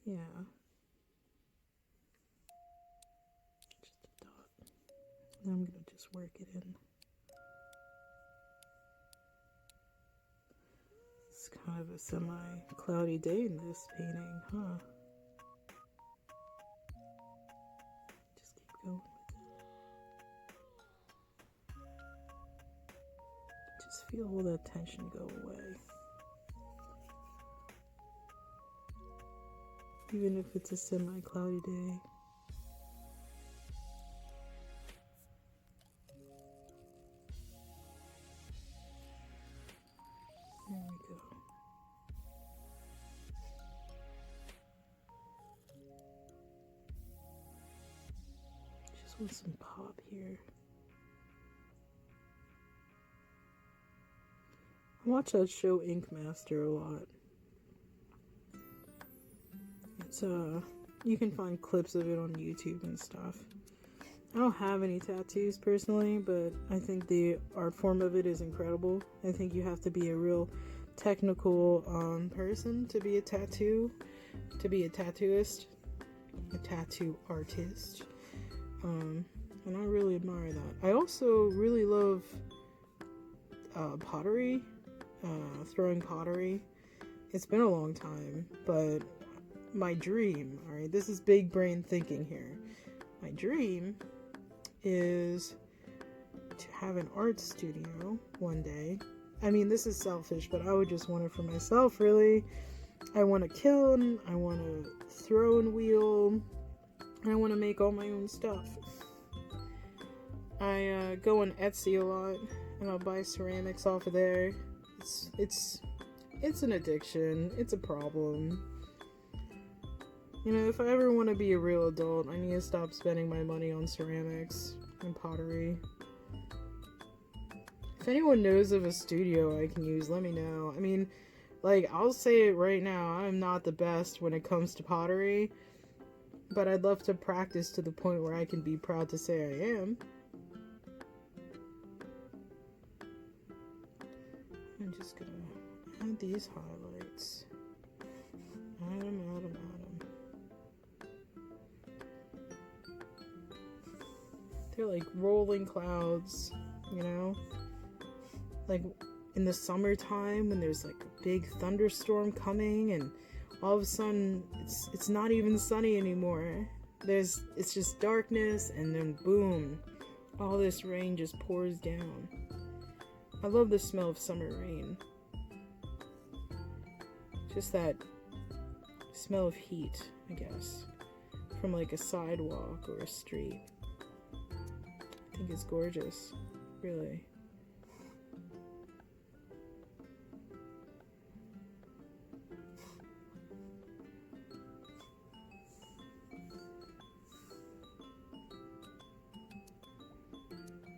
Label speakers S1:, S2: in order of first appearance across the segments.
S1: Yeah. Just a dot. Then I'm gonna just work it in. It's kind of a semi-cloudy day in this painting, huh? Just keep going with it. Just feel all that tension go away. Even if it's a semi-cloudy day. There we go. Just want some pop here. I watch that show Ink Master a lot. It's you can find clips of it on YouTube and stuff. I don't have any tattoos personally, but I think the art form of it is incredible. I think you have to be a real technical person to be a tattooist, a tattoo artist. And I really admire that. I also really love pottery, throwing pottery. It's been a long time, but my dream, alright, this is big brain thinking here. My dream is to have an art studio one day. I mean, this is selfish, but I would just want it for myself, really. I want a kiln, I want a throwing wheel, I want to make all my own stuff. I go on Etsy a lot, and I'll buy ceramics off of there. It's an addiction. It's a problem. You know, if I ever want to be a real adult, I need to stop spending my money on ceramics and pottery. If anyone knows of a studio I can use, let me know. I mean, like, I'll say it right now, I'm not the best when it comes to pottery, but I'd love to practice to the point where I can be proud to say I am. I'm just gonna add these highlights. Add them. They're like rolling clouds, you know? Like in the summertime when there's like a big thunderstorm coming and all of a sudden it's not even sunny anymore. It's just darkness, and then boom, all this rain just pours down. I love the smell of summer rain. Just that smell of heat, I guess, from like a sidewalk or a street. I think it's gorgeous, really.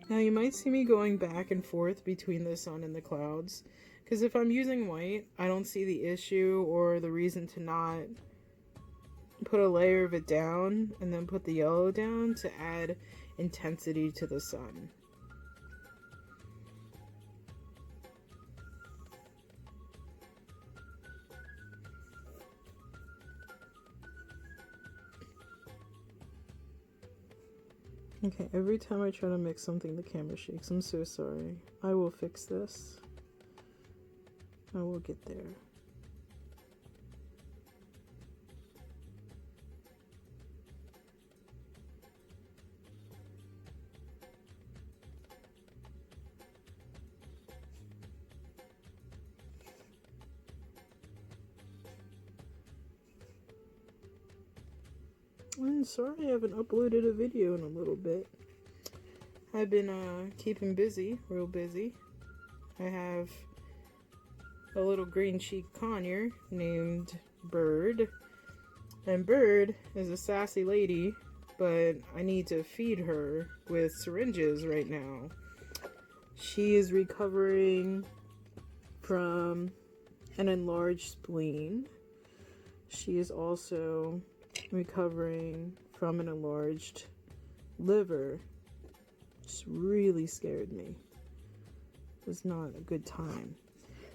S1: Now you might see me going back and forth between the sun and the clouds, because if I'm using white, I don't see the issue or the reason to not put a layer of it down and then put the yellow down to add intensity to the sun. Okay, every time I try to mix something, the camera shakes. I'm so sorry. I will fix this. I will get there. I'm sorry I haven't uploaded a video in a little bit. I've been keeping busy, real busy. I have a little green cheek conure named Bird. And Bird is a sassy lady, but I need to feed her with syringes right now. She is recovering from an enlarged spleen. She is also recovering from an enlarged liver. Just really scared me. It was not a good time.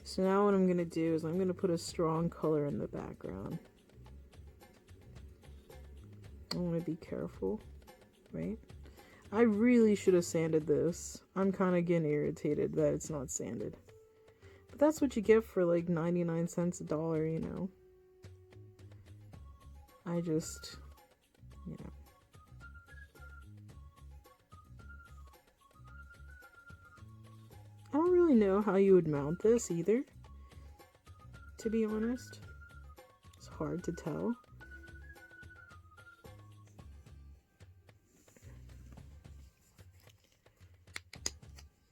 S1: So now what I'm going to do is I'm going to put a strong color in the background. I want to be careful, right? I really should have sanded this. I'm kind of getting irritated that it's not sanded. But that's what you get for like 99 cents a dollar, you know. I just, you know. I don't really know how you would mount this either, to be honest. It's hard to tell.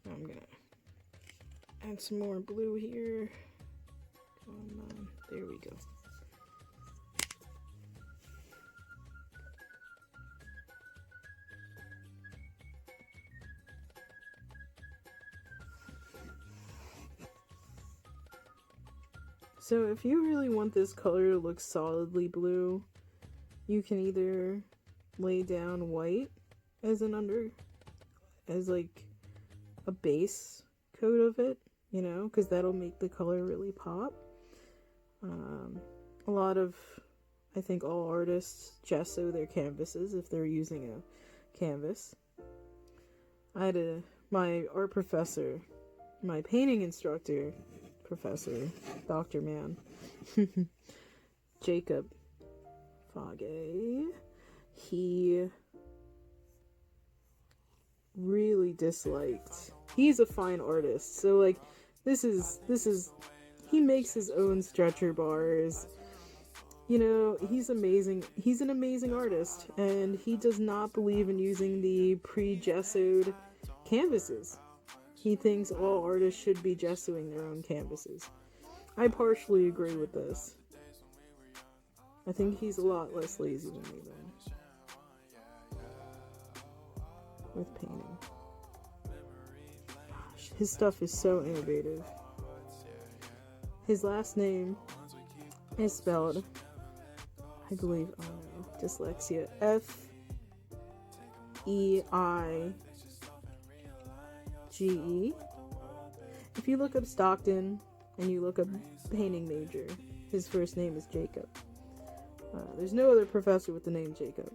S1: I'm gonna add some more blue here. Come on, there we go. So if you really want this color to look solidly blue, you can either lay down white as like a base coat of it, you know, because that'll make the color really pop. A lot of, I think all artists gesso their canvases if they're using a canvas. I had my art professor, my painting instructor, professor, Dr. Man, Jacob Fage, he really disliked. He's a fine artist, so like this is he makes his own stretcher bars. You know, he's amazing. He's an amazing artist, and he does not believe in using the pre-gessoed canvases. He thinks all artists should be gessoing their own canvases. I partially agree with this. I think he's a lot less lazy than me, though. With painting. Gosh, his stuff is so innovative. His last name is spelled, I believe, oh no, dyslexia, F-E-I-G-E. If you look up Stockton and you look up painting major, his first name is Jacob. There's no other professor with the name Jacob.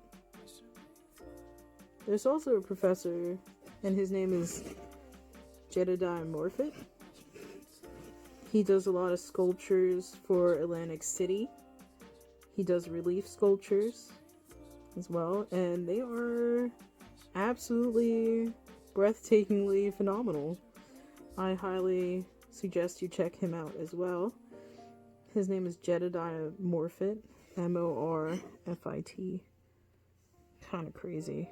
S1: There's also a professor, and his name is Jedediah Morfitt. He does a lot of sculptures for Atlantic City. He does relief sculptures as well, and they are absolutely breathtakingly phenomenal. I highly suggest you check him out as well. His name is Jedediah Morfitt, M-O-R-F-I-T. Kind of crazy.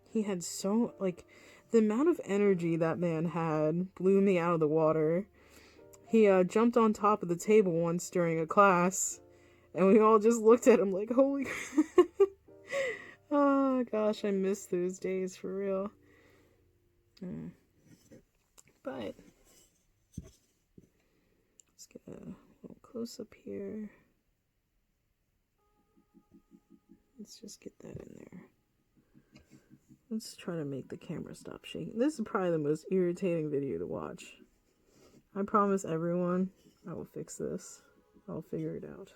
S1: He had so, like, the amount of energy that man had blew me out of the water. He jumped on top of the table once during a class, and we all just looked at him like, holy crap. Oh gosh, I miss those days for real. But let's get a little close up here. Let's just get that in there. Let's try to make the camera stop shaking. This is probably the most irritating video to watch. I promise everyone I will fix this. I'll figure it out.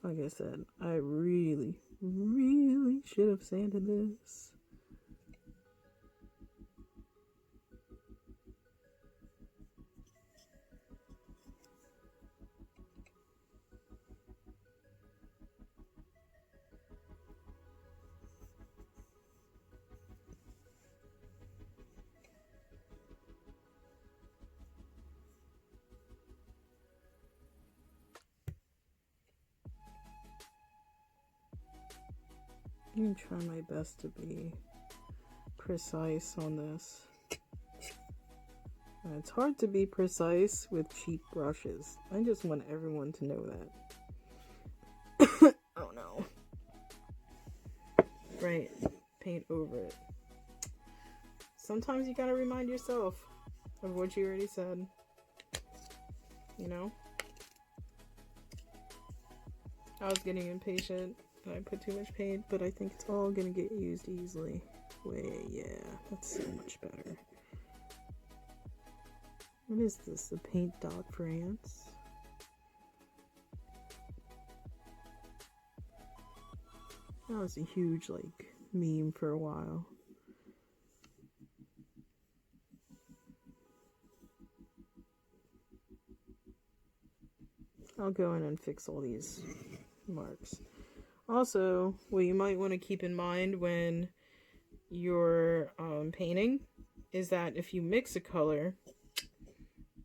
S1: Like I said, I really, really should have sanded this. I'm gonna try my best to be precise on this. It's hard to be precise with cheap brushes. I just want everyone to know that. Oh no. Right. Paint over it. Sometimes you gotta remind yourself of what you already said. You know? I was getting impatient. I put too much paint, but I think it's all gonna get used easily. Yeah, that's so much better. What is this? The paint dot for ants? That was a huge, like, meme for a while. I'll go in and fix all these marks. Also, what you might want to keep in mind when you're painting is that if you mix a color,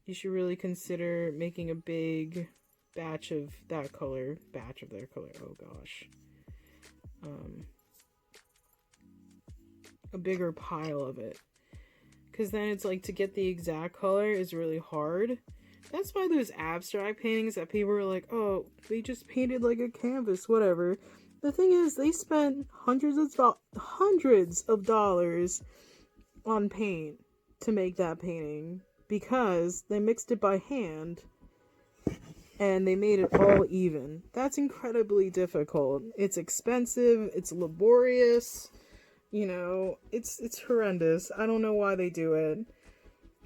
S1: you should really consider making a big batch of that color, oh gosh. A bigger pile of it. Because then it's like to get the exact color is really hard. That's why those abstract paintings that people are like, oh, they just painted like a canvas, whatever. The thing is, they spent hundreds of dollars on paint to make that painting because they mixed it by hand and they made it all even. That's incredibly difficult. It's expensive, it's laborious, you know, it's horrendous. I don't know why they do it.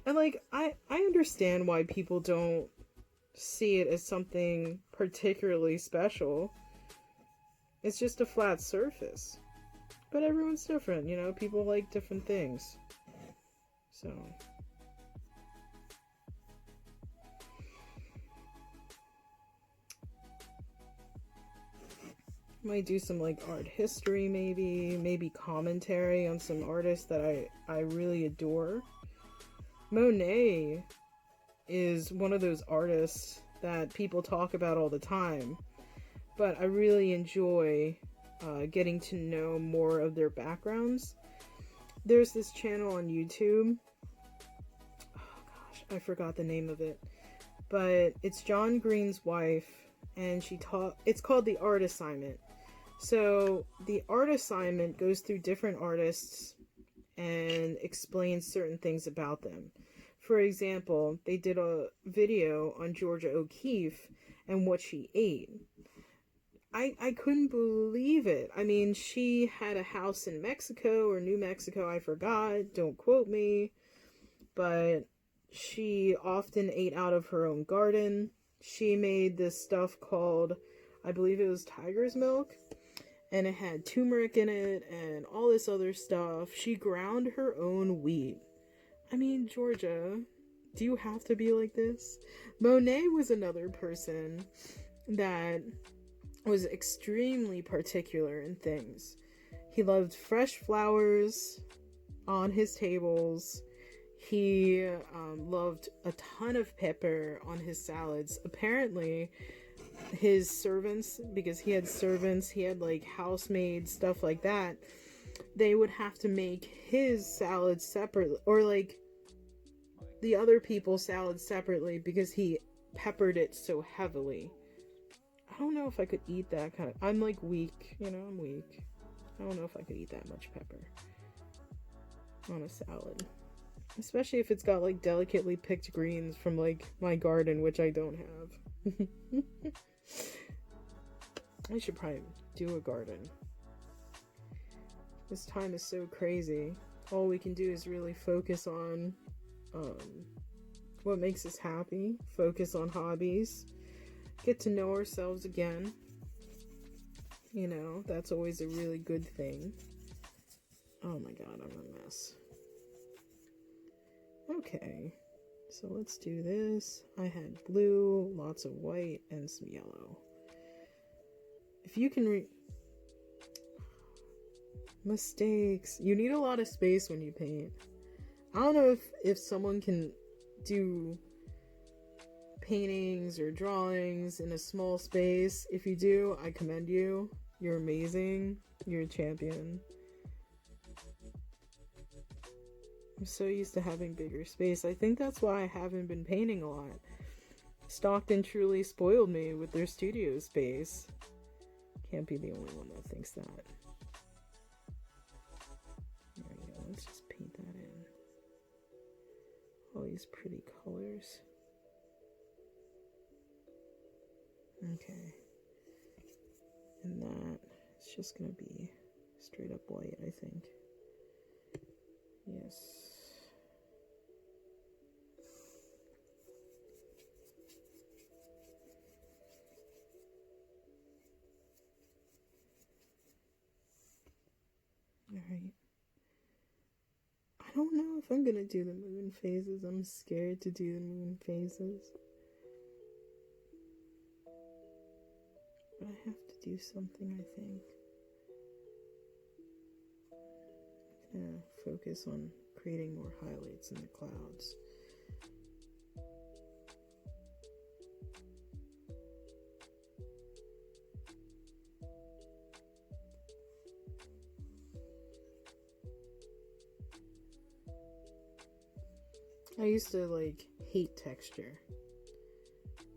S1: And like I understand why people don't see it as something particularly special. It's just a flat surface. But everyone's different, you know, people like different things. So might do some like art history, maybe commentary on some artists that I really adore. Monet is one of those artists that people talk about all the time, but I really enjoy getting to know more of their backgrounds. There's this channel on YouTube. Oh gosh, I forgot the name of it, but it's John Green's wife, and it's called The Art Assignment. So the art assignment goes through different artists and explains certain things about them. For example, they did a video on Georgia O'Keeffe and what she ate. I couldn't believe it. I mean, she had a house in Mexico or New Mexico, I forgot, don't quote me, but she often ate out of her own garden. She made this stuff called, I believe it was tiger's milk, and it had turmeric in it and all this other stuff. She ground her own wheat. I mean, Georgia, do you have to be like this? Monet was another person that was extremely particular in things. He loved fresh flowers on his tables. He loved a ton of pepper on his salads. Apparently, his servants, because he had servants, he had like housemaids, stuff like that, they would have to make his salad separately, or like the other people's salad separately, because he peppered it so heavily. I don't know if I could eat that kind of, I'm like weak, you know, I'm weak. I don't know if I could eat that much pepper on a salad, especially if it's got like delicately picked greens from like my garden, which I don't have. I should probably do a garden. This time is so crazy. All we can do is really focus on what makes us happy, focus on hobbies, get to know ourselves again. You know, that's always a really good thing. Oh my god, I'm a mess. Okay, so let's do this. I had blue, lots of white, and some yellow. If you can mistakes. You need a lot of space when you paint. I don't know if someone can do paintings or drawings in a small space. If you do, I commend you. You're amazing. You're a champion. I'm so used to having bigger space. I think that's why I haven't been painting a lot. Stockton truly spoiled me with their studio space. Can't be the only one that thinks that. There we go. Let's just paint that in. All these pretty colors. Okay. And that is just going to be straight up white, I think. Yes. if I'm gonna do the moon phases. I'm scared to do the moon phases. But I have to do something, I think. I'm gonna focus on creating more highlights in the clouds. I used to hate texture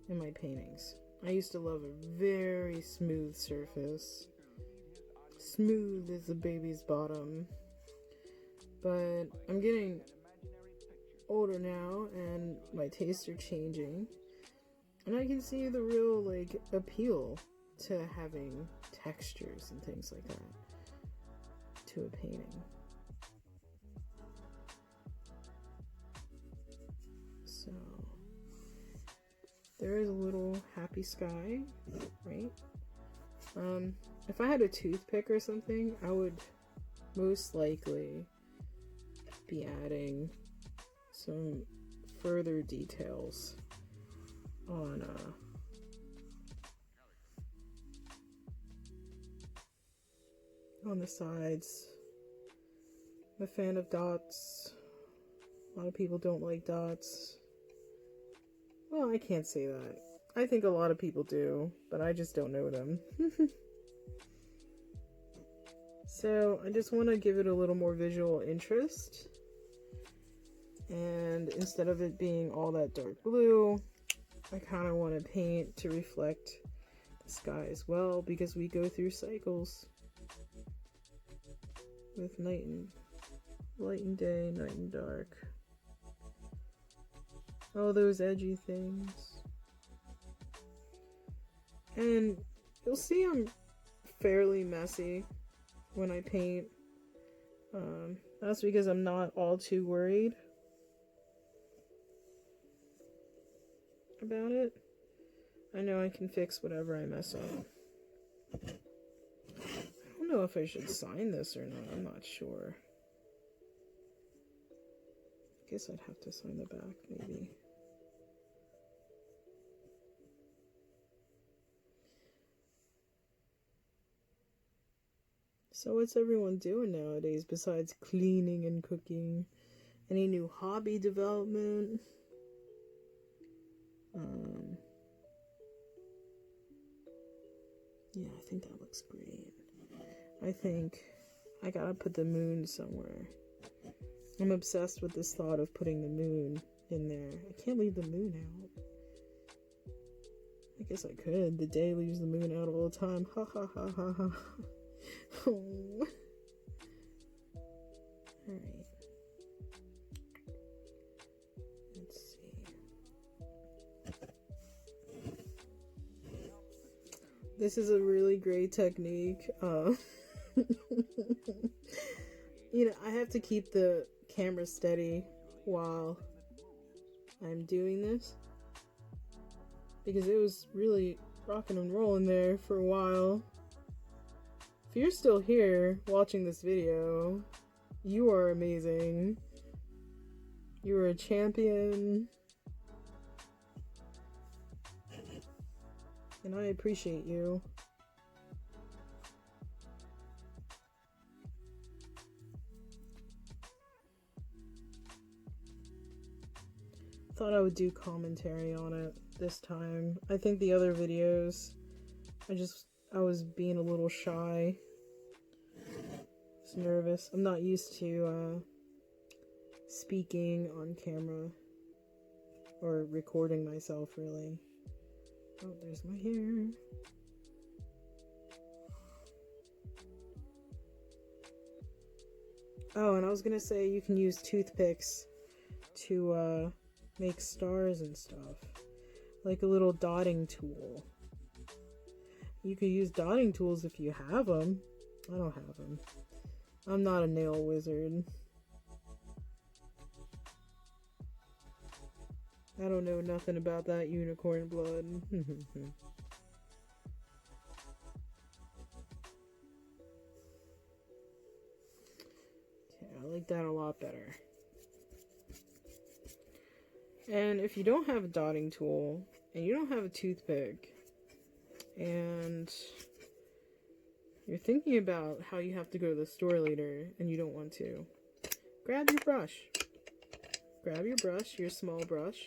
S1: in my paintings. I used to love a very smooth surface. Smooth as a baby's bottom. But I'm getting older now and my tastes are changing. And I can see the real appeal to having textures and things like that to a painting. So there is a little happy sky, right? If I had a toothpick or something, I would most likely be adding some further details on the sides. I'm a fan of dots. A lot of people don't like dots. Well, I can't say that. I think a lot of people do, but I just don't know them. So I just want to give it a little more visual interest. And instead of it being all that dark blue, I kind of want to paint to reflect the sky as well, because we go through cycles with light and day, night and dark. All those edgy things. And you'll see I'm fairly messy when I paint. That's because I'm not all too worried about it. I know I can fix whatever I mess up. I don't know if I should sign this or not. I'm not sure. I guess I'd have to sign the back, maybe. So what's everyone doing nowadays besides cleaning and cooking? Any new hobby development? Yeah, I think that looks great. I think I gotta put the moon somewhere. I'm obsessed with this thought of putting the moon in there. I can't leave the moon out. I guess I could. The day leaves the moon out all the time. Ha ha ha ha ha. Oh. Alright. Let's see. This is a really great technique. I have to keep the camera steady while I'm doing this, because it was really rocking and rolling there for a while. If you're still here watching this video, you are amazing. You are a champion. And I appreciate you. Thought I would do commentary on it this time. I think the other videos, I was being a little shy. I was nervous. I'm not used to speaking on camera or recording myself, really. Oh, there's my hair. Oh, and I was gonna say you can use toothpicks to make stars and stuff, like a little dotting tool. You could use dotting tools if you have them. I don't have them. I'm not a nail wizard. I don't know nothing about that unicorn blood. Okay, I like that a lot better. And if you don't have a dotting tool and you don't have a toothpick and you're thinking about how you have to go to the store later and you don't want to, grab your brush. Grab your brush, your small brush.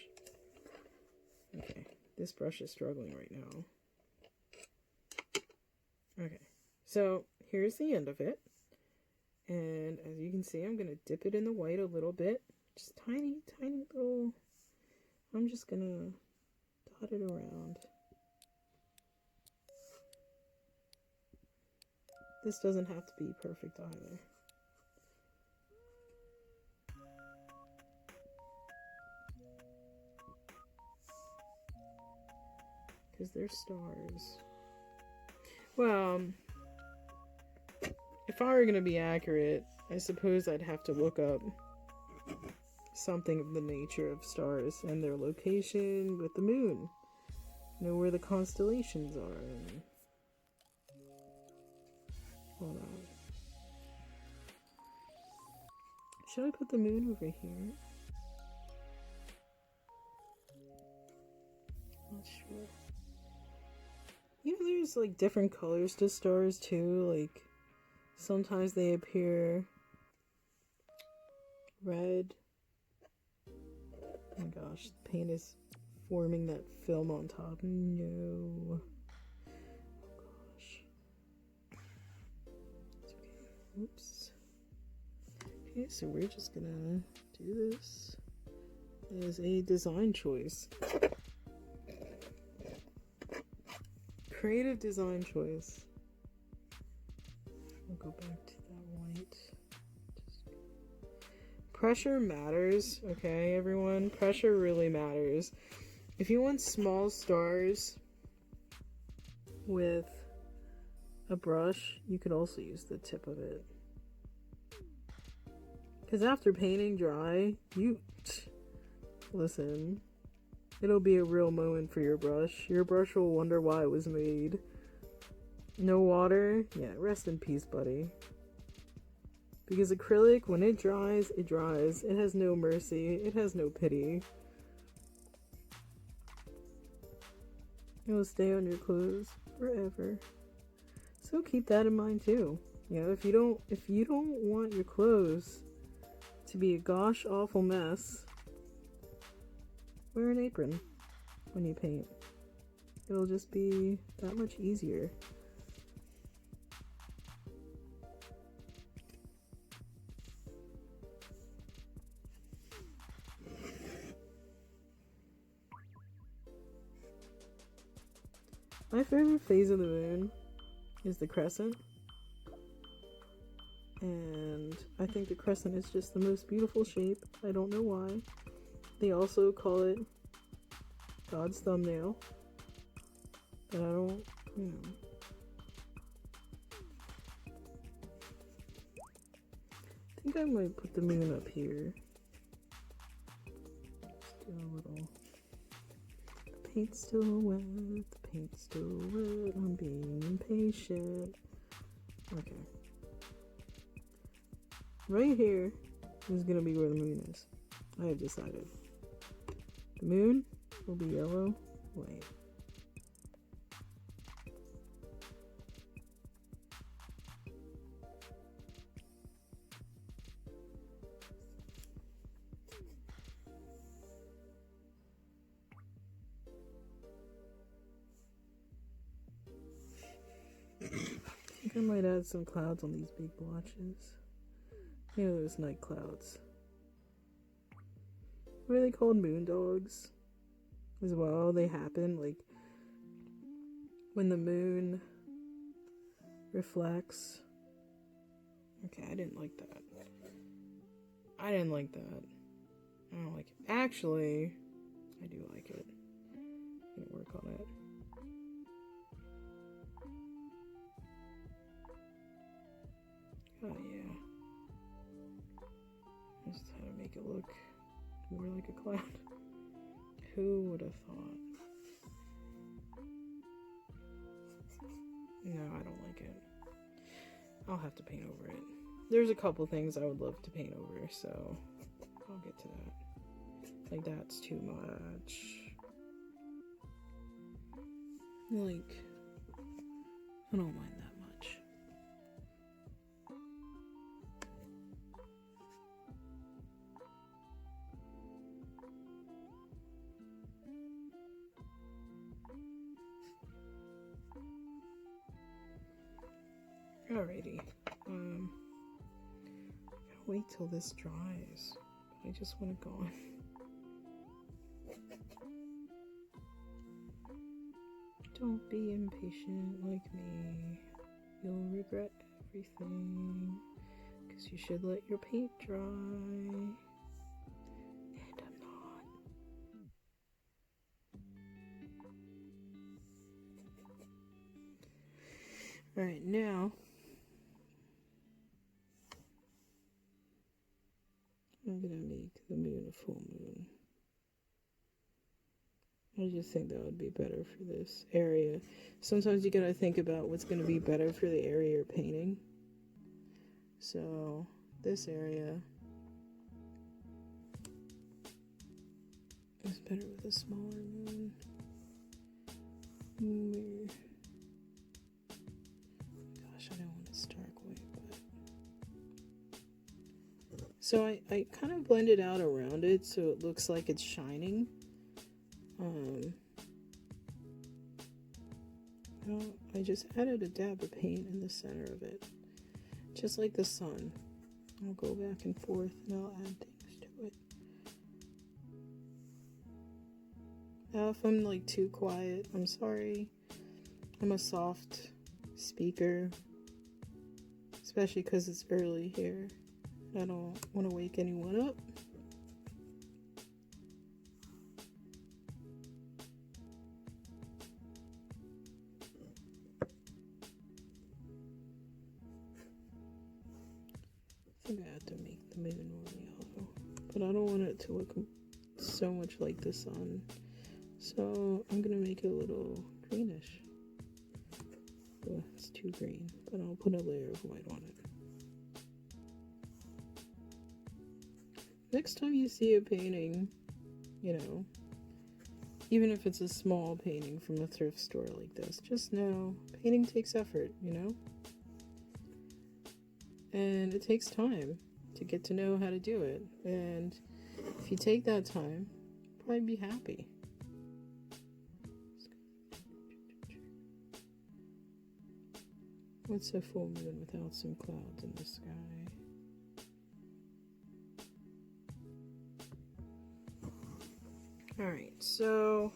S1: Okay, this brush is struggling right now. Okay, so here's the end of it. And as you can see, I'm going to dip it in the white a little bit. Just tiny, tiny little... I'm just going to dot it around. This doesn't have to be perfect either. Because they're stars. Well, if I were going to be accurate, I suppose I'd have to look up something of the nature of stars and their location with the moon. Know where the constellations are. And hold on. Should I put the moon over here? Not sure. You know, there's like different colors to stars too. Like sometimes they appear red. Oh my gosh, the paint is forming that film on top. No. Oh gosh. It's okay. Oops. Okay, so we're just gonna do this as a design choice. Creative design choice. I'll go back to that white. Pressure matters, okay, everyone? Pressure really matters. If you want small stars with a brush, you could also use the tip of it. Because after painting dry, listen, it'll be a real moment for your brush. Your brush will wonder why it was made. No water? Yeah, rest in peace, buddy. Because acrylic, when it dries, it dries. It has no mercy. It has no pity. It will stay on your clothes forever. So keep that in mind too. You know, if you don't want your clothes to be a gosh awful mess, wear an apron when you paint. It'll just be that much easier. My favorite phase of the moon is the crescent. And I think the crescent is just the most beautiful shape. I don't know why. They also call it God's thumbnail. But I don't, you know. I think I might put the moon up here. Just do a little. The paint's still wet. The paint's still wet. I'm being impatient. Okay. Right here is gonna be where the moon is. I have decided. The moon will be yellow, white. I think I might add some clouds on these big blotches. You know those night clouds. What are they called? Moon dogs? As well, they happen like when the moon reflects. Okay, I didn't like that. I didn't like that. I don't like it. Actually, I do like it. I'm gonna work on it. Oh yeah. Just how to make it look more like a cloud. Who would have thought? No, I don't like it. I'll have to paint over it. There's a couple things I would love to paint over, so I'll get to that. Like, that's too much. Like, I don't mind that much. Alrighty. Gotta wait till this dries. I just want it gone. Don't be impatient like me. You'll regret everything. Because you should let your paint dry. And I'm not. Alright, now I'm gonna make the moon a full moon. I just think that would be better for this area. Sometimes you gotta think about what's gonna be better for the area you're painting. So, this area is better with a smaller moon. Gosh, I don't want it stark white, but... So I kind of blended out around it so it looks like it's shining. I just added a dab of paint in the center of it, just like the sun. I'll go back and forth and I'll add things to it. Now if I'm like too quiet, I'm sorry. I'm a soft speaker, especially because it's early here. I don't want to wake anyone up. I think I have to make the moon more yellow, but I don't want it to look so much like the sun, so I'm gonna make it a little greenish. Oh, it's too green, but I'll put a layer of white on it. Next time you see a painting, you know, even if it's a small painting from a thrift store like this, just know painting takes effort, you know? And it takes time to get to know how to do it. And if you take that time, you'll probably be happy. What's a full moon without some clouds in the sky? Alright, so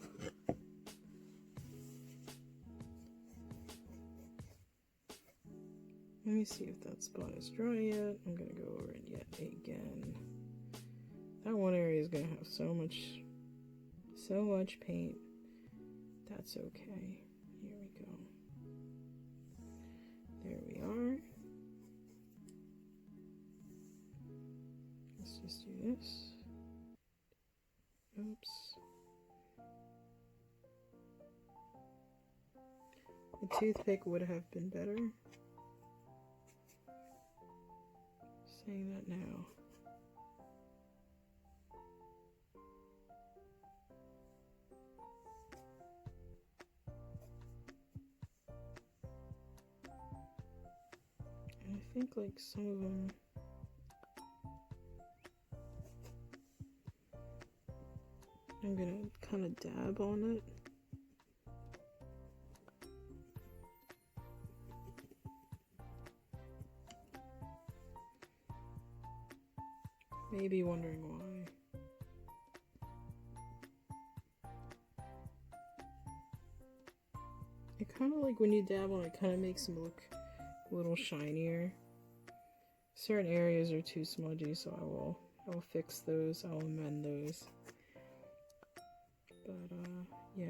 S1: let me see if that spot is dry yet. I'm gonna go over it yet again. That one area is gonna have so much paint. That's okay. Here we go. There we are. Let's just do this. Oops. The toothpick would have been better. Saying that now. And I think like some of them I'm gonna kind of dab on it. Maybe wondering why. It kind of like when you dab on it, kind of makes them look a little shinier. Certain areas are too smudgy, so I will fix those. I'll amend those. But yeah,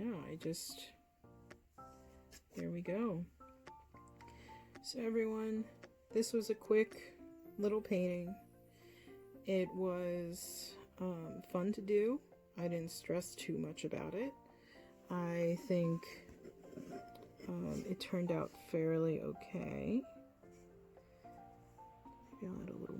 S1: there we go. So everyone, this was a quick little painting. It was fun to do. I didn't stress too much about it. I think it turned out fairly okay. Maybe I'll add a little